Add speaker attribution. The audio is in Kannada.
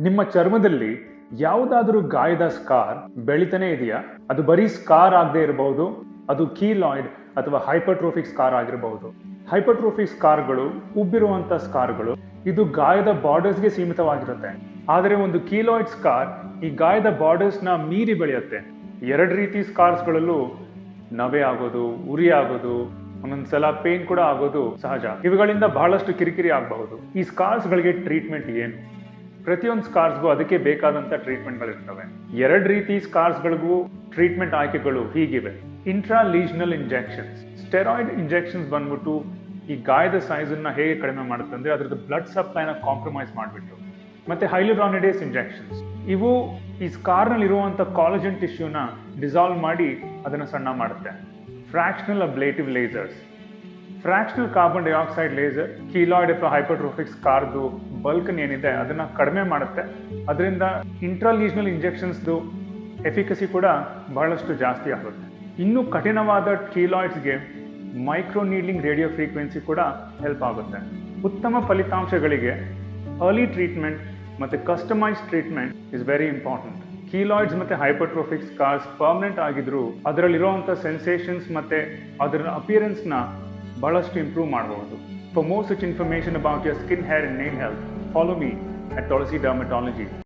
Speaker 1: ನಿಮ್ಮ ಚರ್ಮದಲ್ಲಿ ಯಾವುದಾದರೂ ಗಾಯದ ಸ್ಕಾರ್ ಬೆಳಿತಾನೆ ಇದೆಯಾ? ಅದು ಬರೀ ಸ್ಕಾರ್ ಆಗದೆ ಇರಬಹುದು, ಅದು ಕೀಲಾಯ್ಡ್ ಅಥವಾ ಹೈಪರ್ಟ್ರೋಫಿಕ್ ಸ್ಕಾರ್ ಆಗಿರಬಹುದು. ಹೈಪರ್ಟ್ರೋಫಿಕ್ ಸ್ಕಾರ್ಗಳು ಉಬ್ಬಿರುವಂತ ಸ್ಕಾರ್ಗಳು, ಇದು ಗಾಯದ ಬಾರ್ಡರ್ಸ್ಗೆ ಸೀಮಿತವಾಗಿರುತ್ತೆ. ಆದರೆ ಒಂದು ಕೀಲಾಯ್ಡ್ ಸ್ಕಾರ್ ಈ ಗಾಯದ ಬಾರ್ಡರ್ಸ್ ನ ಮೀರಿ ಬೆಳೆಯುತ್ತೆ. ಎರಡು ರೀತಿ ಸ್ಕಾರ್ಸ್ಗಳಲ್ಲೂ ನವೆ ಆಗೋದು, ಉರಿ ಆಗೋದು, ಒಂದೊಂದ್ಸಲ ಪೇನ್ ಕೂಡ ಆಗೋದು ಸಹಜ. ಇವುಗಳಿಂದ ಬಹಳಷ್ಟು ಕಿರಿಕಿರಿ ಆಗಬಹುದು. ಈ ಸ್ಕಾರ್ಸ್ ಗಳಿಗೆ ಟ್ರೀಟ್ಮೆಂಟ್ ಏನು? ಪ್ರತಿಯೊಂದು ಸ್ಕಾರ್ಸ್ಗೂ ಅದಕ್ಕೆ ಬೇಕಾದಂತ ಟ್ರೀಟ್ಮೆಂಟ್ಗಳಿರ್ತವೆ. ಎರಡು ರೀತಿ ಸ್ಕಾರ್ಸ್ಗಳಿಗೂ ಟ್ರೀಟ್ಮೆಂಟ್ ಆಯ್ಕೆಗಳು ಹೀಗಿವೆ. ಇಂಟ್ರಾ ಲೀಜನಲ್ ಇಂಜೆಕ್ಷನ್ಸ್, ಸ್ಟೆರಾಯ್ಡ್ ಇಂಜೆಕ್ಷನ್ಸ್ ಬಂದ್ಬಿಟ್ಟು ಈ ಗಾಯದ ಸೈಜ್ ಅನ್ನ ಹೇಗೆ ಕಡಿಮೆ ಮಾಡುತ್ತೆ ಅಂದ್ರೆ ಅದ್ರದ್ದು ಬ್ಲಡ್ ಸಪ್ಲೈನ ಕಾಂಪ್ರಮೈಸ್ ಮಾಡಿಬಿಟ್ಟು. ಮತ್ತೆ ಹೈಲುರಾನಿಡೇಸ್ ಇಂಜೆಕ್ಷನ್ಸ್, ಇವು ಈ ಸ್ಕಾರ್ ನಲ್ಲಿ ಇರುವಂತ ಕಾಲಜನ್ ಟಿಶ್ಯೂನ ಡಿಸಾಲ್ವ್ ಮಾಡಿ ಅದನ್ನ ಸಣ್ಣ ಮಾಡುತ್ತೆ. Fractional ablative lasers, fractional carbon dioxide laser keloid ಅಥವಾ ಹೈಪರ್ಟ್ರೋಫಿಕ್ ಸ್ಕಾರ್ದು ಬಲ್ಕ್ ಏನಿದೆ ಅದನ್ನ ಕಡಿಮೆ ಮಾಡುತ್ತೆ. ಅದರಿಂದ ಇಂಟ್ರಾಲೀಜನಲ್ ಇಂಜೆಕ್ಷನ್ಸ್ದು ಎಫಿಕಸಿ ಕೂಡ ಬಹಳಷ್ಟು ಜಾಸ್ತಿ ಆಗುತ್ತೆ. ಇನ್ನು ಕಠಿಣವಾದ ಕೀಲಾಯ್ಡ್ಸ್ಗೆ ಮೈಕ್ರೋ ನೀಡ್ಲಿಂಗ್ ರೇಡಿಯೋ ಫ್ರೀಕ್ವೆನ್ಸಿ ಕೂಡ ಹೆಲ್ಪ್ ಆಗುತ್ತೆ. ಉತ್ತಮ ಫಲಿತಾಂಶಗಳಿಗೆ ಅರ್ಲಿ ಟ್ರೀಟ್ಮೆಂಟ್ ಮತ್ತೆ customise treatment is very important. Keloids ಮತ್ತೆ ಹೈಪರ್ಟ್ರೋಫಿಕ್ ಸ್ಕಾರ್ಸ್ ಪರ್ಮನೆಂಟ್ ಆಗಿದ್ರು ಅದರಲ್ಲಿರುವಂತ ಸೆನ್ಸೇಷನ್ಸ್ ಮತ್ತೆ ಅದರ ಅಪಿಯರೆನ್ಸ್ ನ ಬಹಳಷ್ಟು ಇಂಪ್ರೂವ್ ಮಾಡಬಹುದು. For more such information about your skin, hair and nail health, follow me at Tulsi Dermatology.